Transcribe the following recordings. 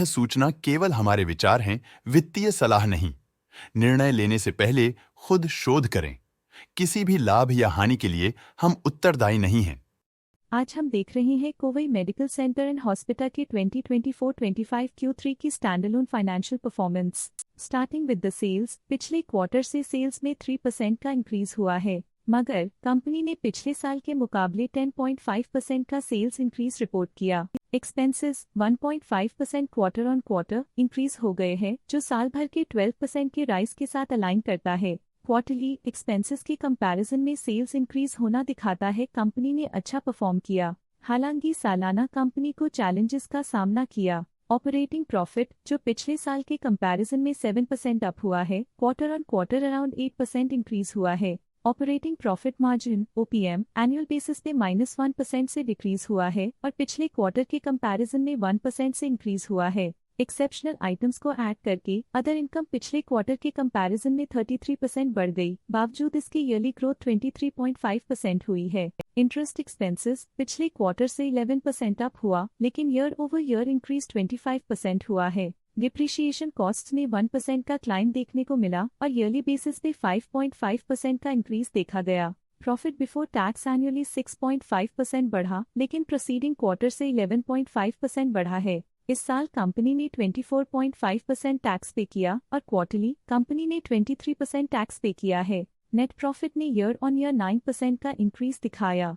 सूचना केवल हमारे विचार हैं, वित्तीय सलाह नहीं। निर्णय लेने से पहले खुद शोध करें। किसी भी लाभ या हानि के लिए हम उत्तरदायी नहीं हैं। आज हम देख रहे हैं Kovai medical centre and hospital के 2024-25 Q3 की standalone financial performance. Starting with the sales, पिछले क्वार्टर से सेल्स में 3% का इंक्रीज हुआ है, मगर कंपनी ने पिछले साल के मुकाबले 10.5% का सेल्स इंक्रीज रिपोर्ट किया। Expenses 1.5% quarter on quarter increase हो गए हैं, जो साल भर के 12% के राइज के साथ अलाइन करता है। क्वार्टरली एक्सपेंसेस के कंपैरिजन में सेल्स इंक्रीज होना दिखाता है कंपनी ने अच्छा परफॉर्म किया। हालांकि सालाना कंपनी को चैलेंजेस का सामना किया। ऑपरेटिंग प्रॉफिट, जो पिछले साल के कंपैरिजन में 7% अप हुआ है, quarter on quarter around 8% increase हुआ है। Operating profit margin OPM annual basis पे -1% से डिक्रीज हुआ है और पिछले क्वार्टर के कंपैरिजन में 1% से इंक्रीज हुआ है। एक्सेप्शनल आइटम्स को ऐड करके अदर इनकम पिछले क्वार्टर के कंपैरिजन में 33% बढ़ गई, बावजूद इसके ईयरली ग्रोथ 23.5% हुई है। इंटरेस्ट एक्सपेंसेस पिछले क्वार्टर से 11% अप हुआ, लेकिन ईयर ओवर ईयर इंक्रीज 25% हुआ है। डिप्रिशिएशन कॉस्ट्स में 1% का क्लाइम देखने को मिला और ईयरली बेसिस पे 5.5% का इंक्रीज देखा गया। प्रॉफिट बिफोर टैक्स एनुअली 6.5% बढ़ा, लेकिन प्रोसीडिंग क्वार्टर से 11.5% बढ़ा है। इस साल कंपनी ने 24.5% टैक्स पे किया और क्वार्टरली कंपनी ने 23% टैक्स पे किया है। नेट प्रॉफिट ने ईयर ऑन ईयर 9% का इंक्रीज दिखाया,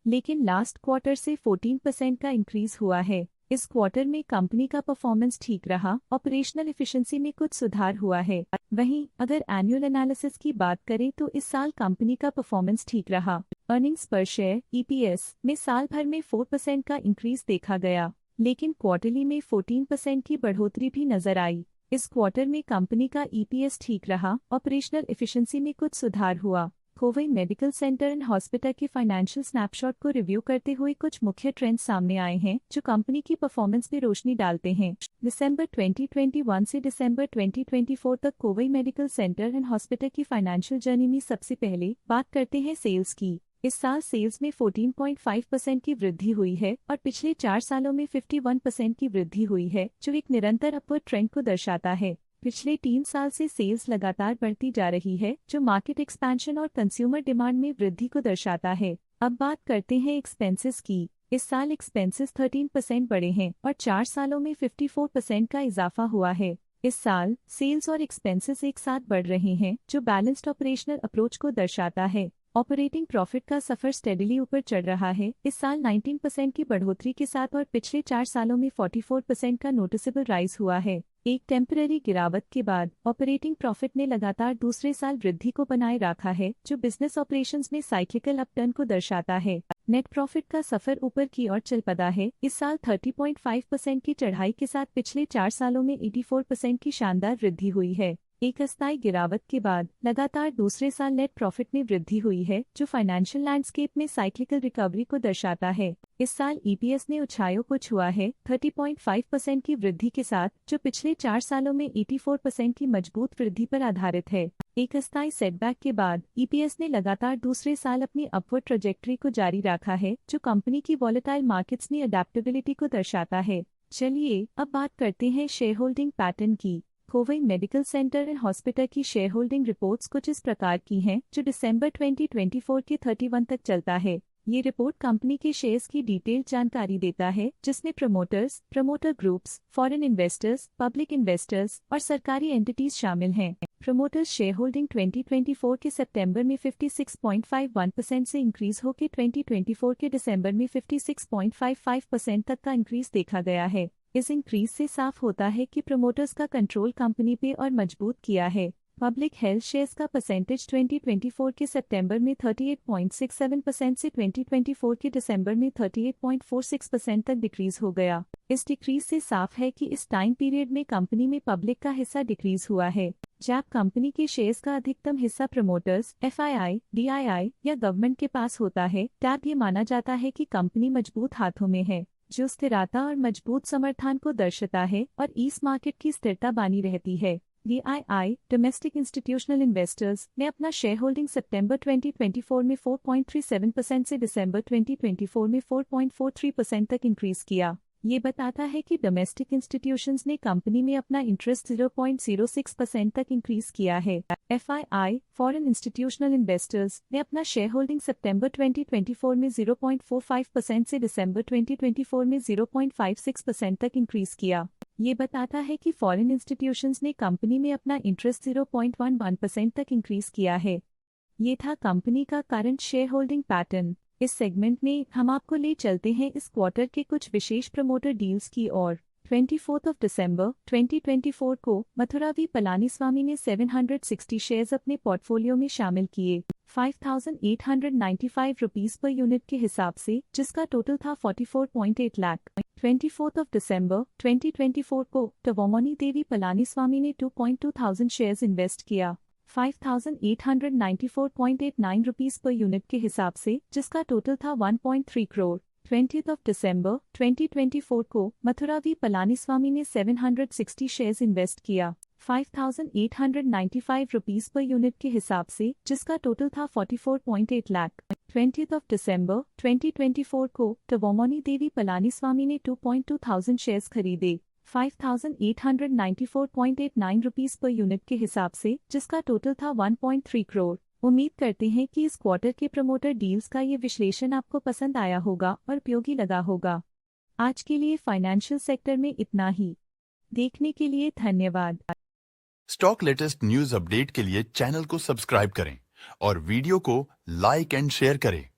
लेकिन लास्ट क्वार्टर से 14% का इंक्रीज हुआ है। इस क्वार्टर में कंपनी का परफॉर्मेंस ठीक रहा, ऑपरेशनल एफिशिएंसी में कुछ सुधार हुआ है। वहीं अगर एनुअल एनालिसिस की बात करें तो इस साल कंपनी का परफॉर्मेंस ठीक रहा। अर्निंग्स पर शेयर EPS में साल भर में 4% का इंक्रीज देखा गया, लेकिन क्वार्टरली में 14% की बढ़ोतरी भी नजर आई। इस क्वार्टर में कंपनी का EPS ठीक रहा, ऑपरेशनल एफिशिएंसी में कुछ सुधार हुआ। Kovai medical centre and hospital के फाइनेंशियल स्नैपशॉट को रिव्यू करते हुए कुछ मुख्य ट्रेंड्स सामने आए हैं जो कंपनी की परफॉर्मेंस में रोशनी डालते हैं। दिसंबर 2021 से दिसंबर 2024 तक Kovai medical centre and hospital की फाइनेंशियल जर्नी में सबसे पहले बात करते हैं सेल्स की। इस साल सेल्स में 14.5% की वृद्धि हुई है और पिछले 4 सालों में 51% की वृद्धि हुई है, जो एक निरंतर अपवर्ड ट्रेंड को दर्शाता है। पिछले 3 साल से सेल्स लगातार बढ़ती जा रही है, जो मार्केट एक्सपेंशन और कंज्यूमर डिमांड में वृद्धि को दर्शाता है। अब बात करते हैं एक्सपेंसेस की। इस साल एक्सपेंसेस 13% बढ़े हैं और 4 सालों में 54% का इजाफा हुआ है। इस साल सेल्स और एक्सपेंसेस एक साथ बढ़ रहे हैं, जो बैलेंस्ड ऑपरेशनल अप्रोच को दर्शाता है। ऑपरेटिंग प्रॉफिट का सफर स्टेडीली ऊपर चढ़ रहा है, इस साल 19% की बढ़ोतरी के साथ और पिछले 4 सालों में 44% का नोटिसेबल राइज हुआ है। एक टेम्पररी गिरावट के बाद ऑपरेटिंग प्रॉफिट ने लगातार दूसरे साल वृद्धि को बनाए रखा है, जो बिजनेस ऑपरेशंस में साइक्लिकल अपटर्न को दर्शाता है। नेट प्रॉफिट का सफर ऊपर की ओर चल पड़ा है, इस साल 30.5% की चढ़ाई के साथ पिछले 4 सालों में 84% की शानदार वृद्धि हुई है। एक अस्थायी गिरावट के बाद लगातार दूसरे साल नेट प्रॉफिट में वृद्धि हुई है, जो फाइनेंशियल लैंडस्केप में साइक्लिकल रिकवरी को दर्शाता है। इस साल EPS ने ऊंचाइयों को छुआ है 30.5% की वृद्धि के साथ, जो पिछले 4 सालों में 84% की मजबूत वृद्धि पर आधारित है। एक अस्थायी सेटबैक के बाद EPS ने लगातार दूसरे साल अपनी अपवर्ड ट्रैजेक्टरी को जारी रखा है, जो कंपनी की वॉलेटाइल मार्केट्स में अडेप्टेबिलिटी को दर्शाता है। चलिए अब बात करते हैं शेयर होल्डिंग पैटर्न की। Kovai medical centre and hospital की शेयर होल्डिंग रिपोर्ट्स कुछ इस प्रकार की हैं, जो दिसंबर 2024 के 31 तक चलता है। ये रिपोर्ट कंपनी के शेयर्स की डिटेल्ड जानकारी देता है, जिसमें promoters, promoter groups, foreign investors, public investors और सरकारी एंटिटीज शामिल हैं। प्रमोटर्स शेयर होल्डिंग 2024 के सितंबर में 56.51% से इंक्रीज होकर 2024 के दिसंबर में 56.55% तक का इंक्रीज देखा गया है। इस इंक्रीज से साफ होता है कि प्रमोटर्स का कंट्रोल कंपनी पे और मजबूत किया है। पब्लिक हेल्थ शेयर्स का परसेंटेज 2024 के सितंबर में 38.67% से 2024 के दिसंबर में 38.46% तक डिक्रीज हो गया। इस डिक्रीज से साफ है कि इस टाइम पीरियड में कंपनी में पब्लिक का हिस्सा डिक्रीज हुआ है। जब कंपनी के शेयर्स का अधिकतम हिस्सा प्रमोटर्स, FII, DII या गवर्नमेंट के पास होता है, तब ये माना जाता है कि कंपनी मजबूत हाथों में है, जो स्थिरता और मजबूत समर्थन को दर्शाता है और इस मार्केट की स्थिरता बनी रहती है। DII डोमेस्टिक इंस्टीट्यूशनल इन्वेस्टर्स ने अपना शेयर होल्डिंग सितंबर 2024 में 4.37% से दिसंबर 2024 में 4.43% तक इंक्रीज किया। ये बताता है कि डोमेस्टिक इंस्टीट्यूशंस ने कंपनी में अपना इंटरेस्ट 0.06% तक इंक्रीज किया है। FII फॉरेन इंस्टीट्यूशनल इन्वेस्टर्स ने अपना शेयर होल्डिंग सितंबर 2024 में 0.45% से दिसंबर 2024 में 0.56% तक इंक्रीज किया। ये बताता है कि फॉरेन इंस्टीट्यूशंस ने कंपनी में अपना इंटरेस्ट 0.11% तक इंक्रीज किया है। ये था कंपनी का करंट शेयर होल्डिंग पैटर्न। इस सेगमेंट में हम आपको ले चलते हैं इस क्वार्टर के कुछ विशेष प्रमोटर डील्स की ओर। 24 दिसंबर 2024 को मथुरा वी पलानीस्वामी ने 760 शेयर्स अपने पोर्टफोलियो में शामिल किए 5,895 रुपीस पर यूनिट के हिसाब से, जिसका टोटल था 44.8 लाख। 24 दिसंबर 2024 को टवोमनी देवी पलानीस्वामी ने 2,200 शेयर्स इन्वेस्ट किया 5,894.89 रुपीस पर यूनिट के हिसाब से, जिसका टोटल था 1.3 करोड़। 20 दिसंबर 2024 को मथुरा वी पलानीस्वामी ने 760 शेयर्स इन्वेस्ट किया 5,895 रुपीस पर यूनिट के हिसाब से, जिसका टोटल था 44.8 लाख। 20 दिसंबर 2024 को टवोमनी देवी पलानीस्वामी ने 2,200 शेयर्स खरीदे 5,894.89 रुपीस पर यूनिट के हिसाब से, जिसका टोटल था 1.3 करोड़। उम्मीद करते हैं कि इस क्वार्टर के प्रमोटर डील्स का ये विश्लेषण आपको पसंद आया होगा और उपयोगी लगा होगा। आज के लिए फाइनेंशियल सेक्टर में इतना ही। देखने के लिए धन्यवाद। स्टॉक लेटेस्ट न्यूज अपडेट के लिए चैनल को सब्सक्राइब करें और वीडियो को लाइक एंड शेयर करें।